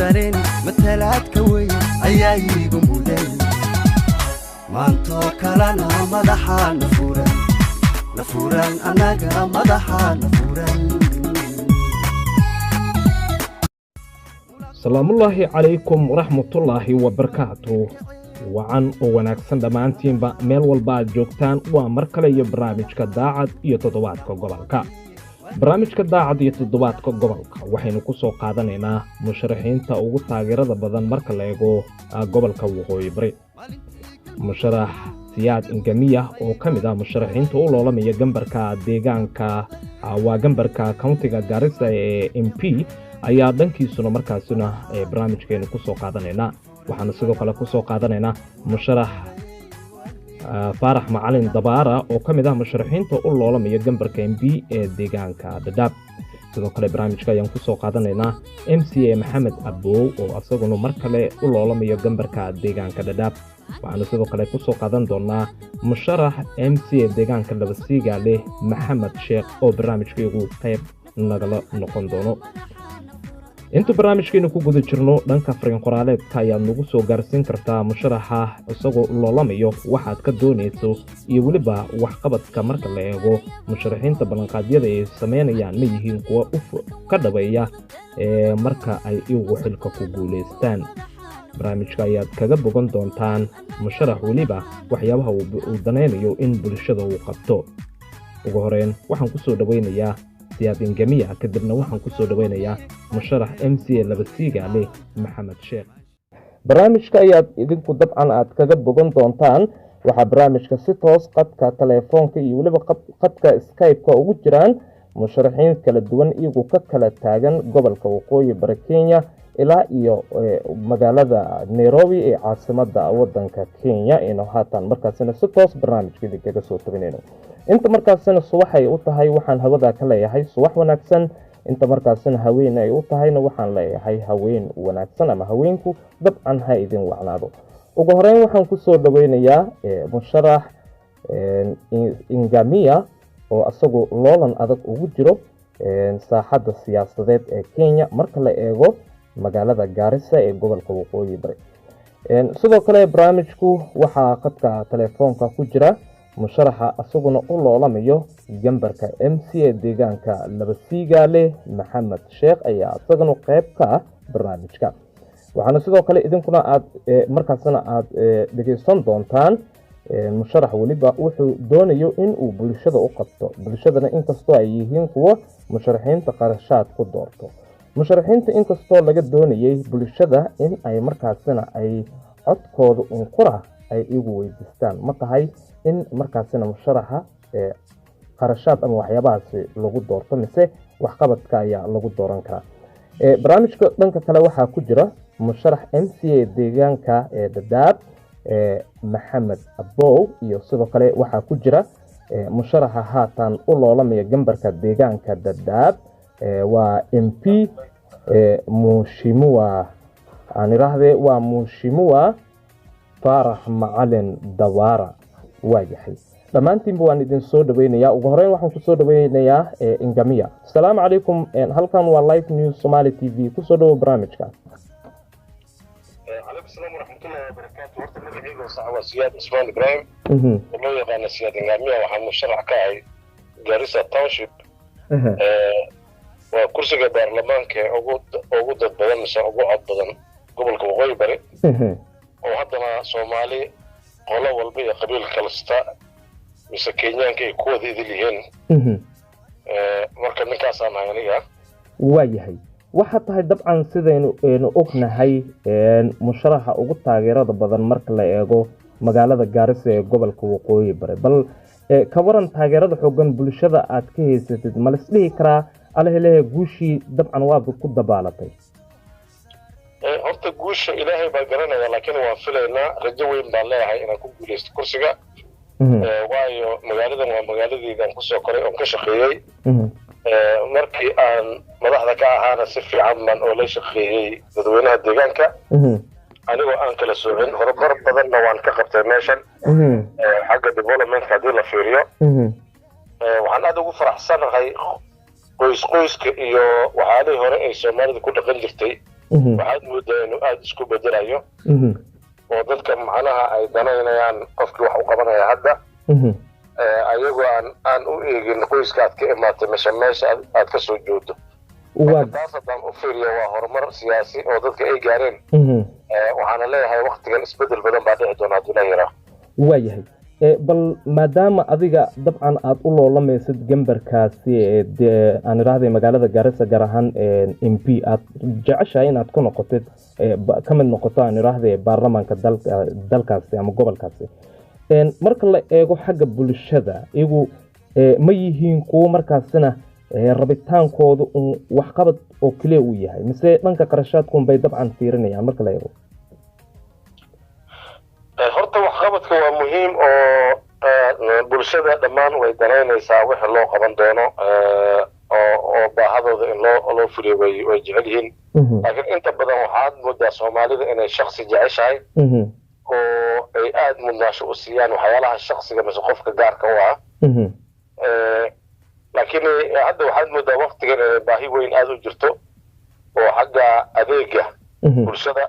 dareen matalaad ka weyn ayaa iigu mudan maanto kalana madaxa nafuran anaga madaxa nafuran salaamullaahi calaykum waraxmatullaahi wabarakaatuh wacan oo wanaagsan dhammaantiinba meel walba aad joogtaan waa mar kale iyo barnaamijka daacad iyo toddobaadka gobolka barnaamijka daacad iyo toddobaadka gobolka waxaynu ku soo qaadanaynaa musharaxiinta ugu taageerada badan marka la eego gobolka waqooyi bari musharax siyaad ingamiya oo ka mid ah musharaxiinta u loolamaya gambarka deegaanka waa gambarka countiga Garissa ee MP ayaa dhankiisuna markaasina barnaamijkeenu ku soo qaadanaynaa waxaanu sidoo kale ku soo qaadanaynaa musharax faarax macalin dabaara oo ka mid ah musharaxiinta u loolamaya gambarka MP ee deegaanka Dadaab sidoo kale barnaamijka ayaan ku soo qaadanaynaa MCA Maxamed Aboow oo asaguna mar kale u loolamaya gambarka deegaanka Dadaab waxaanu sidoo kale ku soo qaadan doonaa musharax MCA deegaanka Labasiga leh Maxamed Sheekh oo barnaamijkeegu qayb nagala noqon doono inta barnaamijkeenu ku guda jirno dhanka fariin qoraaleedka ayaad nagu soo gaarsiin kartaa musharaxa isagoo loolamayo waxaad ka doonayso iyo weliba waxqabadka marka la eego musharaxiinta ballanqaadyada ay sameynayaan ma yihiin kuwa ka dhabeeya marka ay iyagu xilka ku guulaystaan barnaamijka ayaad kaga bogan doontaan musharax weliba waxyaabaha uu danaynayo in bulshada uu qabto ugu horeyn waxaan ku soo dhaweynayaa siyaad ingamiya kadibna waxaan ku soo dhaweynayaa musharax MCA Labasiga leh Maxamed Sheekh barnaamijka ayaad idinku dabcan aad kaga bogan doontaan waxa barnaamijka si toos qadka telefoonka iyo waliba qadka Skype-ka ugu jiraan musharaxiin kala duwan iyagu ka kala taagan gobolka waqooyi bari Kenya ilaa iyo magaalada Nairobi ee caasimadda waddanka Kenya inuu haatan markaasina si toos barnaamijka kaga soo tabinayno inta markaasina subaxay u tahay waxaan hawada ka leeyahay subax wanaagsan inta markaasina haween ay u tahayna waxaan leeyahay haween wanaagsan ama haweenku dabcan ha idin wacnaado ugu horeyn waxaan ku soo dhaweynayaa musharax ingamiya oo asagu loolan adag ugu jiro saaxadda siyaasadeed ee Kenya marka la eego magaalada Garissa ee gobolka waqooyi bari sidoo kale barnaamijku waxaa qadka telefoonka ku jira musharaxa asaguna u loolamayo gambarka MCA deegaanka Labasiga leh Maxamed Sheekh ayaa asaguna qayb ka ah barnaamijka waxaana sidoo kale idinkuna aad markaasna aad dhageysan doontaan musharax waliba wuxuu doonayo in uu bulshada u qabto bulshadana inkastoo ay yihiin kuwa musharaxiinta qarashaad ku doorto musharaxiinta inkastoo laga doonayay bulshada in ay markaasna ay codkooda unqura ay igu weydiistaan ma tahay in markaasna musharaxa qarashaad ama waxyaabahaas lagu doorto mise waxqabadka ayaa lagu dooran karaa barnaamijka dhanka kale waxaa ku jira musharax MCA deegaanka ee Dadaab Maxamed Aboow iyo sidoo kale waxaa ku jira musharaxa haatan u loolamaya gambarka deegaanka Dadaab waa MP Mushimuwa waa Mushimuwa faarax macalin dabaara waayahay dhammaantiinba waan idin soo dhaweynayaa ugu horeyn waxaan ku soo dhaweynayaa ingamiya assalaamu calaykum halkan waa live news Somali TV ku soo dhawo barnaamijka عليكم السلام ورحمة الله وبركاته. ورد مدعيكم صعوة سياد إسماعيل إبراهيم. والله يقانا سياد إنغامية وحن مشرح كاي جاريسا تاونشيب. وكرسي برلمان كي أوجود بدن مسا أوجود بدن قبل كوغوي بري. وحدنا صومالي قلا والبيع قبيل كالستا مسكينيان كي كودي ذليهن. مركب نكاسا معانية. وايهي. waxa tahay dabcan sidaynu ognahay musharaxa ugu taageerada badan marka la eego magaalada Garissa ee gobolka waqooyi bari bal ka waran taageerada xooggan bulshada aad ka haysatid ma la isdhihi karaa alahelehe guushii dabcan waa ku dabaalatay horta guusha ilaahay baa garanaya laakiin waan filaynaa rajo weyn baan leeyahay inaan ku guuleysto kursiga waayo magaaladan waa magaaladeedaan kusoo koray oon ka shaqeeyey markii aan madaxda ka ahaana si fiican baan oo la shaqeeyey dadweynaha deegaanka anigoo aan kala soocin horumar badanna waan ka qabtay meeshan xagga developmentka haddii la fiiriyo waxaan aad ugu faraxsanahay qoyska iyo waxaalihii hore ay soomaalida ku dhaqan jirtay waxaad moodaa inuu aada isku bedelayo oo dadka macnaha ay danaynayaan qofkii wax u qabanaya hadda ayagoo aan u eegin qoyska aad ka imaatay meesha aad ka soo joogto taas haddaan u fiiriyo waa horumar siyaasi oo dadka ay gaareen waxaana leeyahay waktigan isbedel badan baa dhici doona hadduu la yaraa waayahay bal maadaama adiga dabcan aad u loolamaysid gambarkaasi aan idhaahday magaalada Garissa gaar ahaan MP aad jeceshahay inaad ku noqotid ka mid noqoto aan idhaahday baarlamaanka dalkaasi ama gobolkaasi marka la eego xagga bulshada iyagu ma yihiin kuwo markaasina rabitaankooda waxqabad oo kaliya uu yahay mise dhanka qarashaadkun bay dabcan fiirinayaan marka la eego horta waxqabadka waa muhiim oo bulshada dhammaan way danaynaysaa wixii loo qaban doono oo baahadooda in loo fuliyo way jecel yihiin laakiin inta badan waxaad moodaa soomaalida inay shaksi jeceshahay oo ay aada mudnaasho u siiyaan waxyaalaha shaksiga mise qofka gaarka u ah laakiin hadda waxaad moodaa waktigan inay baahi weyn aada u jirto oo xagga adeega bulshada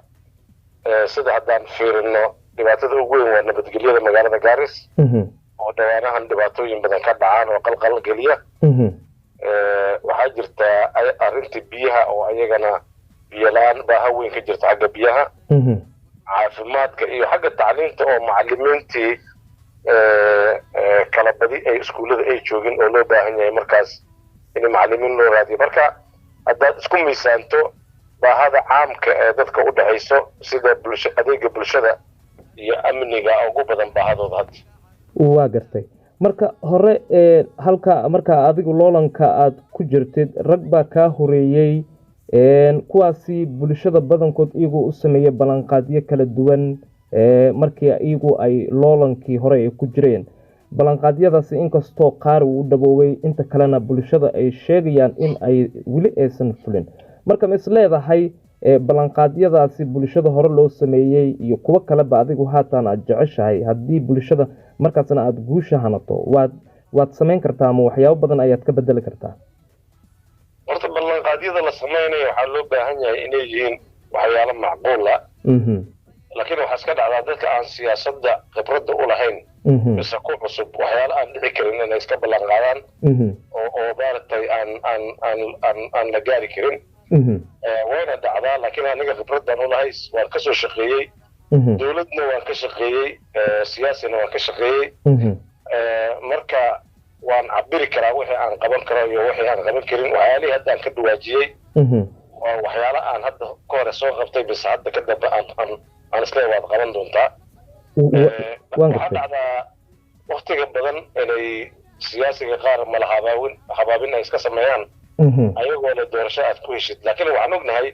sida haddaan fiirino dhibaatada ugu weyn waa nabadgelyada magaalada Garis oo dhawaanahan dhibaatooyin badan ka dhacaan oo qalqal geliya waxaa jirta arrinta biyaha oo ayagana biyo la-aan baaha weyn ka jirta xagga biyaha caafimaadka iyo xagga tacliinta oo macallimiintii kala badi ay iskuullada ay joogin oo loo baahan yahay markaas in macallimiin loo raadiyo marka haddaad isku miisaanto baahada caamka ee dadka u dhaxayso sida adeega bulshada iyo amniga ugu badan baahadooda hadda waa gartay marka hore halka marka adigu loolanka aad ku jirtid rag baa ka horeeyay kuwaasi bulshada badankood iyagu u sameeyay balanqaadyo kala duwan markii iyagu ay loolankii hore ay ku jireen balanqaadyadaasi inkastoo qaar uu dhabooway inta kalena bulshada ay sheegayaan in ay weli aysan fulin marka ma is leedahay balanqaadyadaasi bulshada hore loo sameeyay iyo kuwa kaleba adigu haatan aad jeceshahay haddii bulshada markaasna aad guusha hanato waad samayn kartaa ama waxyaabo badan ayaad ka bedeli kartaa horta balanqaadyada la sameynayo waxaa loo baahan yahay inay yihiin waxyaalo macquul ah laakiin waxaa iska dhacdaa dadka aan siyaasadda khibradda u lahayn mise ku cusub waxyaalo aan dhici karin inay iska ballanqaadaan oo maaragtay aan la gaari karin wayna dhacdaa laakiin aniga khibraddan u lahay waan ka soo shaqeeyey dowladna waan ka shaqeeyey siyaasina waan ka shaqeeyey marka waan cabiri karaa wixii aan qaban karo iyo wixii aan qaban karin waxyaalihii hadda aan ka dhawaajiyey waa waxyaalo aan hadda ka hore soo qabtay bise hadda ka dambe aan isle waad qaban doontaa waxaa dhacdaa waktiga badan inay siyaasiga qaar mala habaabin ay iska sameeyaan ayagoo le doorasho aad ku heshid laakiin waxaan ognahay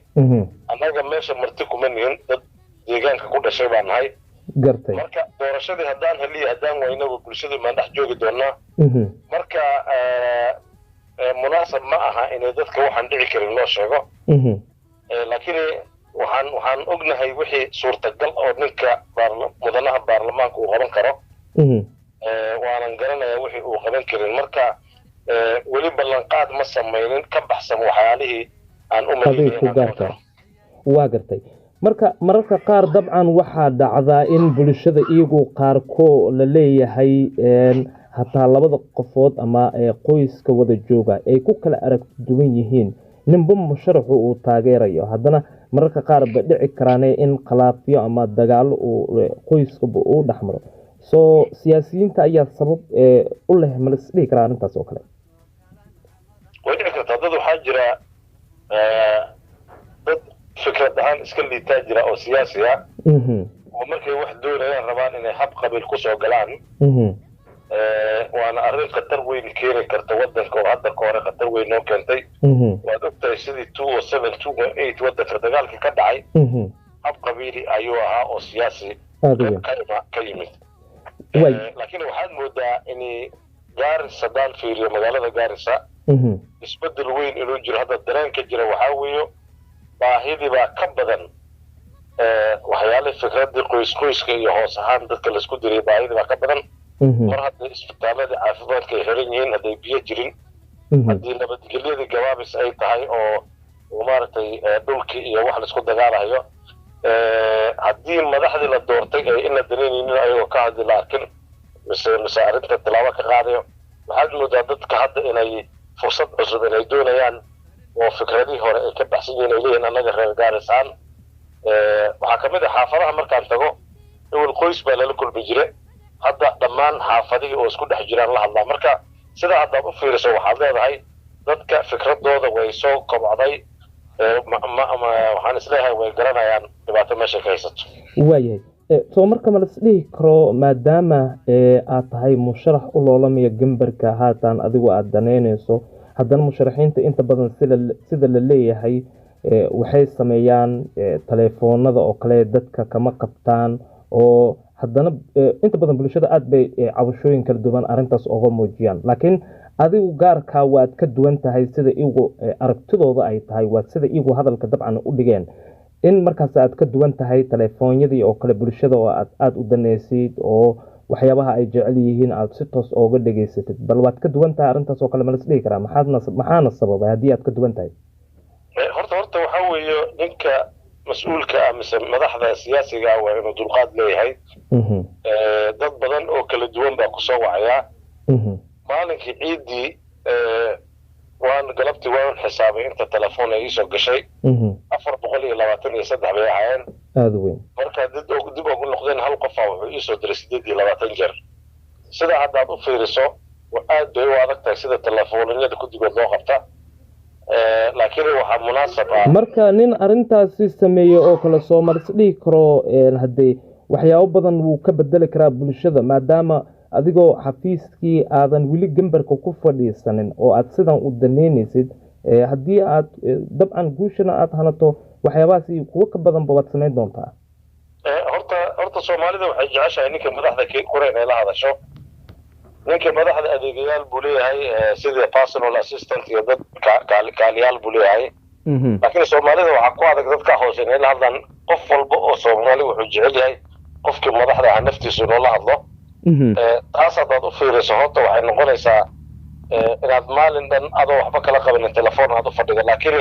annaga meesha marti kuma nihin dad deegaanka ku dhashay baan nahay gartay marka doorashadii haddaan heliyo haddaan waynaba bulshadu maan dhex joogi doonaa marka munaasab ma aha inay dadka waxaan dhici karin loo sheego laakiin waxaan ognahay wixii suurtagal oo ninka mudanaha baarlamaanka uu qaban karo waanan garanayaa wixii uu qaban karin marka weli ballanqaad ma samaynin ka baxsan waxyaalihii aan u maleeyay waa gartay marka mararka qaar dabcan waxaa dhacdaa in bulshada iyagu qaarkoo la leeyahay hataa labada qofood ama qoyska wada jooga ay ku kala aragti duwan yihiin ninba musharaxu uu taageerayo haddana mararka qaar ba dhici karaane in khilaafyo ama dagaalo uu qoyskaba uu dhexmaro soo siyaasiyiinta ayaa sabab u leh ma lis dhihi karaa arrintaas oo kale way dhici kartaa dad waxaa jira dad fikrad ahaan iska liitaa jira oo siyaasi ah oo markay wax doonayaan rabaan inay hab qabiil kusoo galaan waana arrin khatar weyn keeni karta waddanka oo hadda ka hore khatar weyn noo keentay waad ogtahay sidii 2007 waddanka dagaalkii ka dhacay hab qabiili ayuu ahaa oo siyaasi ka yimid laakiin waxaad moodaa in Garissa haddaan fiiriyo magaalada Garissa isbedel weyn inuu jiro hadda dareenka jira waxaa weeyo baahidii baa ka badan waxyaale fikradii qoyska iyo hoos ahaan dadka laisku diray baahidii baa ka badan mar hadday isbitaalada caafimaadka ay xiran yihiin hadday biyo jirin haddii nabadgelyadii gabaabis ay tahay oo ومارتي دولكي iyo wax la isku dagaalayo haddii madaxdii la doortay ay in la dareemaynin ayagoo ka hadli laakiin mise arrinta tilaabo ka qaadayo waxaad moodaa dadka hadda inay fursad cusub inay doonayaan oo fikradii hore ay ka baxsan yihiin ay leeyihiin annaga reer gaarisaan waxaa ka mid ah xaafadaha markaan tago ewel qoys baa lala kulmi jire hadda dhammaan xaafadihii oo isku dhex jiraan la hadlaa marka sidaa haddaad u fiiriso waxaad leedahay dadka fikradooda way soo kobcday waxaan isleeyahay way garanayaan dhibaato meesha ka haysato waayahay soo marka ma lasdhihi karo maadaama aad tahay musharax u loolamaya gambarka haatan adigu aad danaynayso haddana musharaxiinta inta badan sida la leeyahay waxay sameeyaan taleefoonada oo kale dadka kama qabtaan oo haddana inta badan bulshada aad bay cabashooyin kala duwan arrintaas uga muujiyaan laakiin adigu gaarkaa waad ka duwan tahay sida iyagu aragtidooda ay tahay waa sida iyagu hadalka dabcan u dhigeen in markaas aad ka duwan tahay taleefoonyadii oo kale bulshada oo aad u danaysid oo waxyaabaha ay jecel yihiin aad si toos ooga dhegaysatid bal waad ka duwan tahay arrintaas oo kale ma lasdhihi karaa maxaana sababay haddii aad ka duwan tahay horta waxaa weeye ninka mas-uulka ah mise madaxda siyaasiga waa inuu dulqaad leeyahay dad badan oo kala duwan baa kusoo wacayaa maalinkii ciiddii waan galabtii waan xisaabay inta telefoon ay iisoo gashay 423 bay ahaayeen aad weyn marka dib ugu noqdeen hal qof wuxuu iisoo diray 28 jeer sidaa haddaad u fiiriso aad bay u adag tahay sida telefoonada kudigood loo qabta laakiin waxaa munaasab ah marka nin arrintaasi sameeyey oo kale soo marsdhihi karo haddii waxyaabo badan wuu ka bedeli karaa bulshada maadaama adigoo xafiiskii aadan weli gambarka ku fadhiisanin oo aad sidan u daneynaysid haddii aad dabcan guushana aad hanato waxyaabahaasi kuwa ka badanba waad samayn doontaa horta soomaalida waxay jeceshahay ninka madaxda kore inay la hadasho ninka madaxda adeegayaal buu leeyahay sida personal assistant iyo dad kaaliyaal buu leeyahay laakiin soomaalida waxaa ku adag dadka hoose inay la hadlaan qof walba oo soomaali wuxuu jecel yahay qofkii madaxda ah naftiisu inuu la hadlo taas haddaad u fiiriso horta waxay noqonaysaa inaad maalin dhan adoo waxba kala qabanin telefoon aad u fadhido laakiin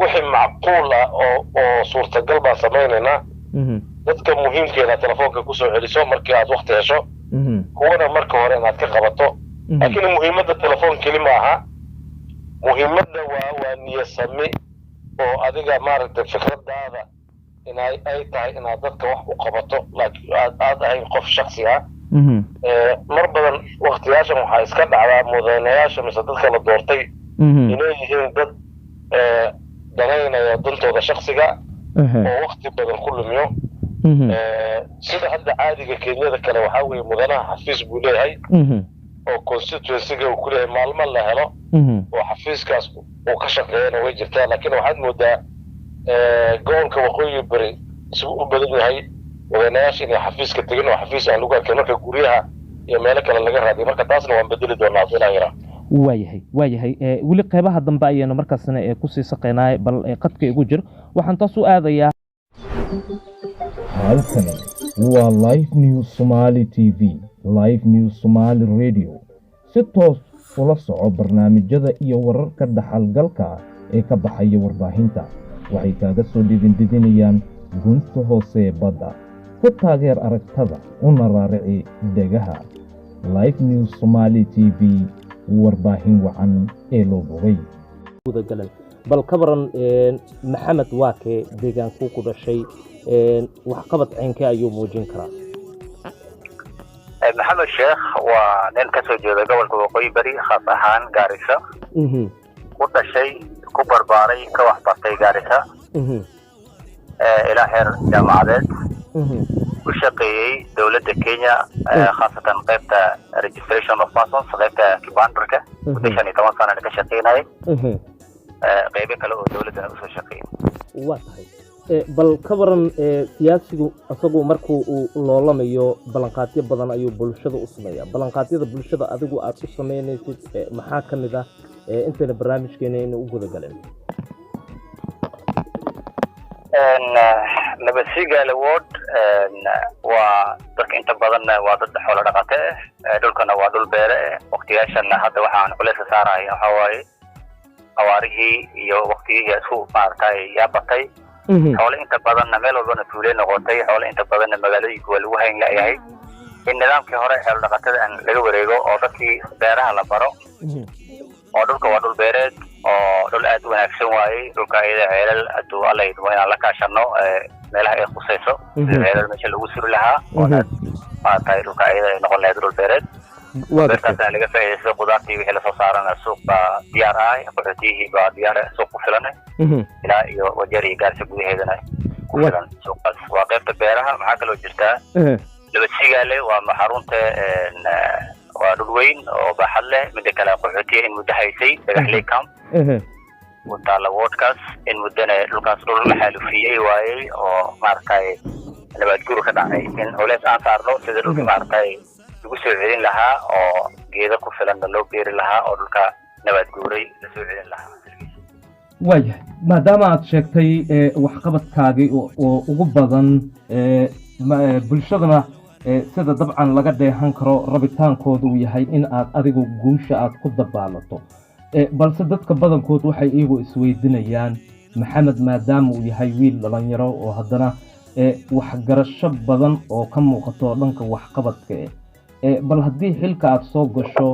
wixii macquul ah oo suurtagal baan samaynaynaa dadka muhiimkeeda telefoonka kusoo celiso markii aad waqti hesho kuwana marka hore inaad ka qabato laakiin muhiimadda telefoon keli ma aha muhiimadda waa niyasami oo adiga maaragtay fikradaada ay tahay inaad dadka wax u qabato laakiin aad ahayn qof shaksi ah mar badan waqtiyaashan waxaa iska dhacdaa mudanayaasha mise dadka la doortay inay yihiin dad danaynaya dantooda shaksiga oo waqti badan ku lumiyo sida hadda caadiga kenyada kale waxaa weeye mudanaha xafiis buu leeyahay oo constituencyga uu ku leeyahay maalmo la helo oo xafiiskaas uu ka shaqeeyana way jirtaa laakiin waxaad moodaa gobolka waqooyi bari isuu u badan yahay mudanayaasha inay xafiiska tegin oo xafiis aan lagu arkin marka guryaha iyo meelo kale laga raadiyo marka taasna waan bedeli doonaa ilaa yaraa waayahay weli qeybaha dambe ayaynu markaasna kusii saqeynaa bal qadka igu jir waxaan taas u aadayaa halkani waa live news somali tv live news somali radio si toos ula soco barnaamijyada iyo wararka dhaxalgalka ee ka baxaya warbaahinta waxay kaaga soo dhidindidinayaan gunta hoose badda ku taageer aragtada una raarici degaha live news somali tv warbaahin wacan ee loo bogay bal ka baran maxamed waake deegaanku ku dhashay waxqabad ceenkee ayuu muujin karaa maxamed sheekh waa nin ka soo jeeda gobolka waqooyi bari khaas ahaan gaarisa ku dhashay ku barbaaray ka waxbartay gaarisa ilaa heer jaamacadeed ku shaqeeyey dowladda kenya khaasatan qaybta registration of persons qaybta kibandarka muddo 15 sanana ka shaqeynayay qaybo kale oo dowladana usoo shaqeeyey waa tahay bal ka waran siyaasigu asagu markuu uu loolamayo ballanqaadyo badan ayuu bulshada u sameeyaa ballanqaadyada bulshada adigu aad u samaynaysid maxaa ka mid ah intayna barnaamijkeena inay u guda galeen nabadsigaale ward waa dadka inta badan waa dad xoolo dhaqate dhulkana waa dhul beere waqtiyaashan hadda waxaan culayska saarahay waxaa waaye awaarihii iyo waqtigii isku maartay yaa batay xoolo inta badanna meel walbana tuulee noqotay xoolo inta badanna magaalooyinka waa lagu hayn layahay in nidaamkii hore xoolo dhaqatada aan laga wareego oo dadkii beeraha la baro oo dhulka waa dhul beereed oo dhul aad u wanaagsan waayey dhulka iyada ceelal hadduu alla idmo inaan la kaashano meelaha ay khusayso ceelal meesha lagu suri lahaa oo maartay dhulka iyada ay noqon lahayd dhul beereed beertaasna laga faa'iidaysto qudaartii wixii lasoo saarana suuq baa diyaar ah qaxootiyihii baa diyaar suuq ku filan ilaa iyo wajeer iyo gaarsi gudaheedana ku filan suuqaas waa qaybta beeraha maxaa kaloo jirtaa labadsigaale waa xarunta waa dhul weyn oo baaxad leh midda kale qaxootiya in muddo haysay dhagaxley camp wataala wardkaas in muddana dhulkaas dhul la xaalufiyey waayey oo maaragtay nabaadguur ka dhacay in culeys aan saarno sida dhulka maaragtay lagu soo celin lahaa oo geedo ku filanna loo beeri lahaa oo dhulka nabaadguuray la soo celin lahaa waayahay maadaama aad sheegtay waxqabadkaagii oo ugu badan bulshadana sida dabcan laga dheehan karo rabitaankooda uu yahay in aad adigu guusha aad ku dabaalato balse dadka badankood waxay iyagu isweydiinayaan maxamed maadaama uu yahay wiil dhalinyaro oo haddana waxgarasho badan oo ka muuqato dhanka waxqabadka bal haddii xilka aad soo gasho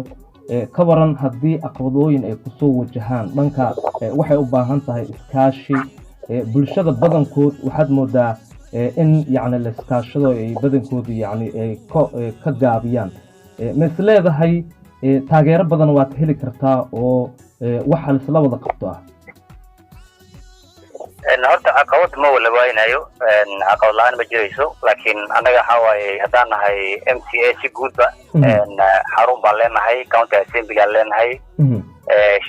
ka waran haddii caqabadooyin ay kusoo wajahaan dhanka waxay u baahan tahay iskaashi bulshada badankood waxaad moodaa in yacni la iskaashado ay badankoodu yacni ay ka gaabiyaan ma is leedahay taageero badan waad heli kartaa oo waxa laisla wada qabto ah horta caqabad ma wala waaynayo caqabad la-aan ma jirayso laakiin annaga waxaa waaye haddaan nahay MCA si guudba xarun baan leenahay county assembly aan leenahay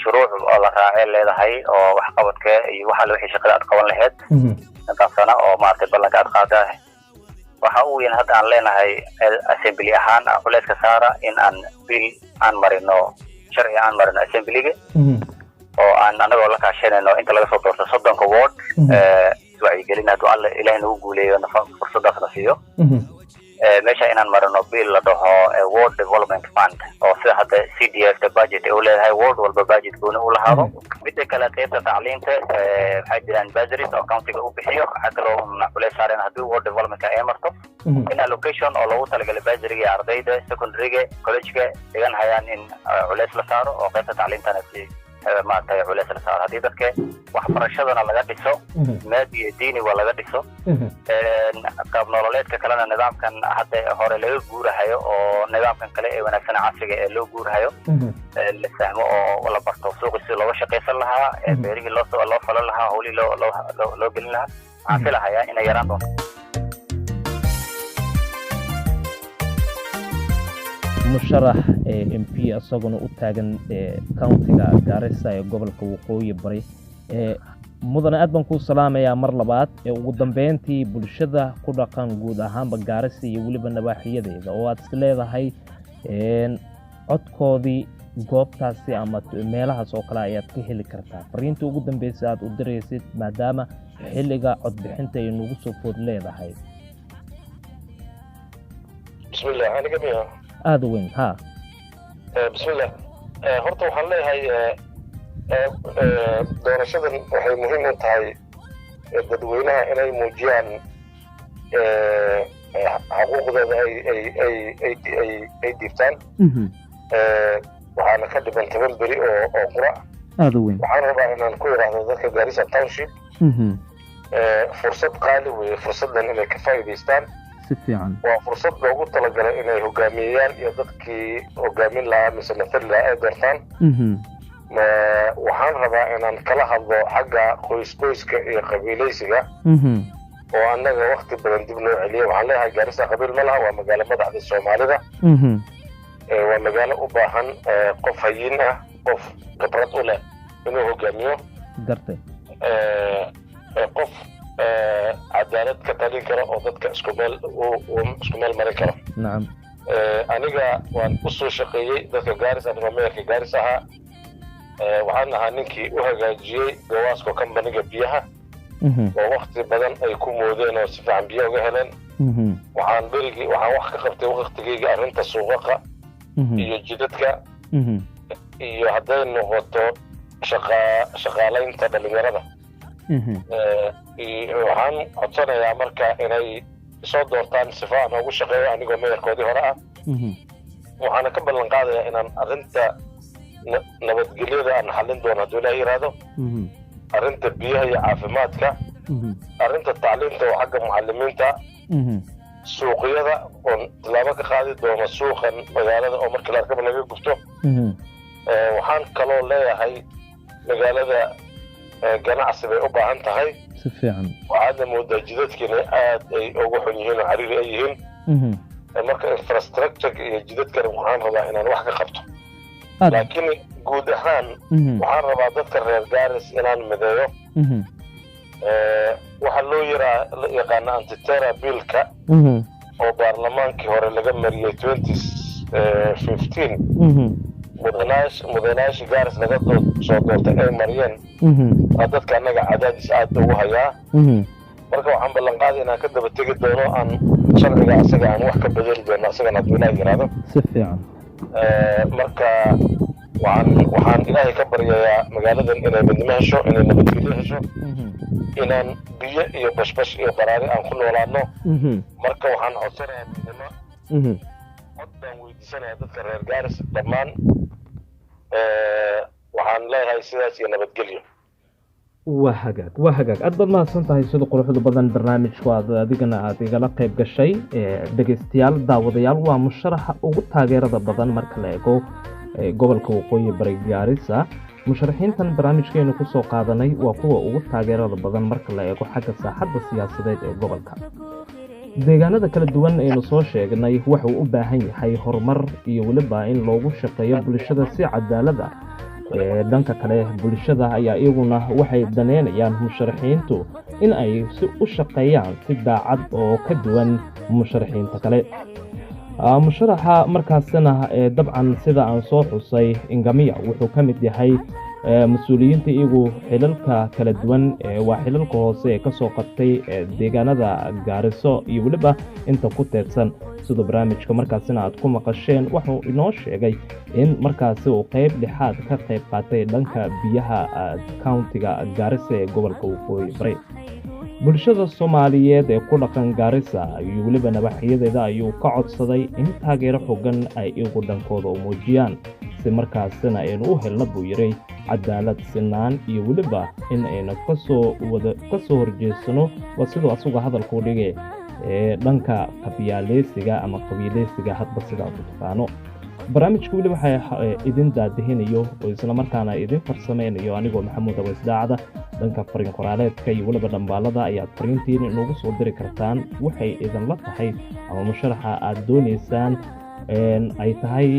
shuruuc oo la raacay leedahay oo waxqabadka iyo waxa wixii shaqada aad qaban lahayd intaasana oo maartay ballanka aad qaadaa waxa uu weyn hadda aan leenahay assembly ahaan culayska saara in aan bill aan marino sharci aan marino assemblyga oo aan anagoo la kaashanayno inta laga soo doorto 30 ward wacyigelin hadduu alle ilaahay nagu guuleeyo fursadaasna siiyo meesha inaan marino bill la dhaho ward development fund oo sida hadda CDF budget uu leeyahay ward walba budget gooni u lahaado midda kale qaybta tacliinta waxay jiraan budget oo countiga u bixiyo waxa kaloo macquulay saareen haddii ward development ay marto in allocation oo loogu talagalay budget-ga ardayda secondary-ga college-ga degan hayaan in culays la saaro oo qaybta tacliintana si maartay culays la saaro haddii dadka waxbarashadana laga dhiso maadi iyo diini waa laga dhiso qaab nololeedka kalena nidaamkan hadda hore laga guurahayo oo nidaamkan kale ee wanaagsan casriga ee loo guurahayo la fahmo oo la barto suuqi si looga shaqaysan lahaa beerihii loo falan lahaa howlii loo gelin lahaa waxaan filahayaa inay yaraan doonto musharax MP asaguna u taagan countiga Garissa ee gobolka Waqooyi Bari mudane aad baan ku salaamayaa mar labaad ugu dambeyntii bulshada ku dhaqan guud ahaanba Garissa iyo waliba nabaaxiyadeeda oo aad isleedahay codkoodii goobtaasi ama meelahaas oo kale ayaad ka heli kartaa fariinta ugu dambeysay aad u diraysid maadaama xilliga codbixinta ay nagu soo food leedahay bismillah aniga miya aad weyn ha bismillah horta waxaan leeyahay doorashadan waxay muhiim u tahay dadweynaha inay muujiyaan xuquuqdooda ay dhiibtaan waxaana ka dhiban 10 beri oo qura aad weyn waxaan rabaa inaan ku yiraahdo dadka Garissa Township fursad qaali weeye fursadan inay ka faa'iideystaan waa fursad loogu talagalay inay hogaamiyaan iyo dadkii hogaamin lahaa mise mathal lahaa ay doortaan waxaan rabaa inaan kala hadlo xagga qoyska iyo qabiilaysiga oo annaga waqti badan dib loo celiyo waxaan leeyahay Garissa qabiil ma laha waa magaalo madaxda Soomaalida waa magaalo u baahan qof hayin ah qof khibrad u leh inuu hogaamiyo gartay qof cadaalad ka talin karo oo dadka isku meel marin karo nacam aniga waan u soo shaqeeyey dadka Garissa ama meelka Garissa waxaan ahaa ninkii u hagaajiyey gawaaska company-ga biyaha oo waqti badan ay ku moodeen oo si fiican biyo uga heleen waxaan wax ka qabtay waqtigeyga arrinta suuqa iyo jidadka iyo hadday noqoto shaqaalaynta dhalinyarada waxaan codsanayaa marka inay soo doortaan sifa aan ugu shaqeeyo anigoo meeyarkoodii hore ah waxaana ka ballan qaadayaa inaan arrinta nabadgelyada aan xallin doono hadduu ilaahay yiraahdo arrinta biyaha iyo caafimaadka arrinta tacliinta oo xagga mucalimiinta suuqyada oon tilaabo ka qaadi doono suuqan magaalada oo markii la arkaba laga gubto waxaan kaloo leeyahay magaalada ganacsi bay u baahan tahay si fiican waxaadna moodaa jidadkiina aad ay ugu xun yihiin oo cariiri ay yihiin marka infrastructure iyo jidadkana waxaan rabaa inaan wax ka qabto laakiin guud ahaan waxaan rabaa dadka reer Gaaris inaan mideeyo waxa loo yaqaana antiterror bill-ka oo baarlamaankii hore laga mariyay 2015 mudanayaasha Gaaris laga soo doortay ay mariyeen dadka annaga cadaadis aad ugu hayaa marka waxaan ballan qaaday inaan ka daba tegi doono aan sharciga asaga aan wax ka bedeli doono asagana hadduu ilaahay yiraahdo si fiican marka waxaan ilaahay ka baryayaa magaaladan inay midnimo hesho inay nabadgelyo hesho inaan biyo iyo bashbash iyo baraari aan ku noolaano marka waxaan codsanayaa midnimo cod baan weydiisanayaa dadka reer Gaaris dhammaan waxaan leeyahay sidaas iyo nabadgelyo وهجاك أدبر ما سنتهي سيد قروح بدن برنامج واد أدينا أدينا قيب قشي دقيستيال داوديال ومشرح وقتها غير بدن مركلايكو قبل كوقوي بريق جاريسا مشرحين تن برنامج كينو كسو قادني وقوة وقتها غير بدن مركلايكو حق الساحة السياسية قبل كا deegaanada kala duwan aynu soo sheegnay wuxuu u baahan yahay horumar iyo waliba in loogu shaqeeyo bulshada si cadaalad ah dhanka kale bulshada ayaa iyaguna waxay daneynayaan musharaxiintu in ay u shaqeeyaan si daacad oo ka duwan musharaxiinta kale musharaxa markaasna dabcan sida aan soo xusay ingamiya wuxuu ka mid yahay مسؤولينta iyagu xilalka kala duwan waa xilalka hoose ee ka soo qabtay deegaanada Gaariso iyo waliba inta ku teedsan sida barnaamijka markaasina aad ku maqasheen wuxuu inoo sheegay in markaasi uu qayb dhexaad ka qayb qaatay dhanka biyaha countiga Gaariso ee gobolka Waqooyi Bari bulshada Soomaaliyeed ee ku dhaqan Gaariso iyo waliba nabaxiyadeeda ayuu ka codsaday in taageero xooggan ay iyagu dhankooda u muujiyaan si markaasina aynu u helno buu yiri cadaalad sinaan iyo waliba in ayna ka soo horjeesano waa sidoo asuga hadalku dhigay dhanka qabyaaleysiga ama qabiileysiga hadba sida aad taqaano barnaamijku waliba waxa idin daadihinayo oo isla markaana idin farsameynayo anigoo Maxamuud Aweys Daacada dhanka fariin qoraaleedka iyo waliba dambaalada ayaad fariintiin inoogu soo diri kartaan waxay idin la tahay ama musharaxa aad doonaysaan ay tahay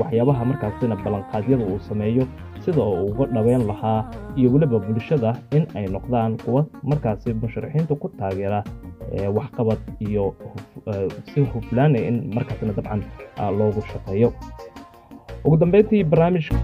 waxyaabaha markaasina ballanqaadyada uu sameeyo sida uu uga dhaweyn lahaa iyo waliba bulshada in ay noqdaan kuwa markaasi musharaxiinta ku taageera waxqabad iyo si huflaan in markaasina dabcan loogu shaqeeyo ugu dambeyntii barnaamijka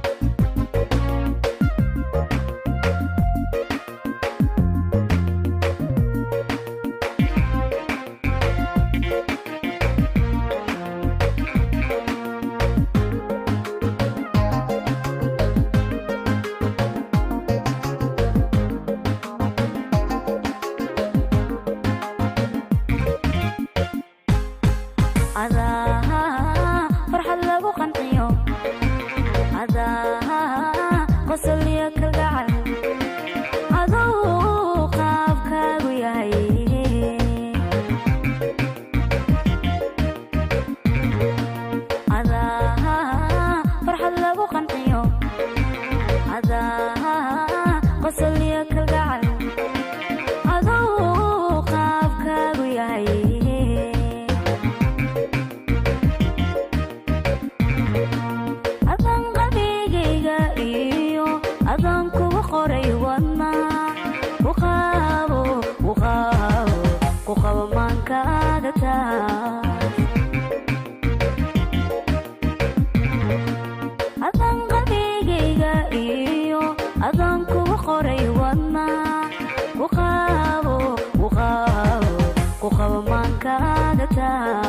وقاو وقاو وقاو مانكا دتا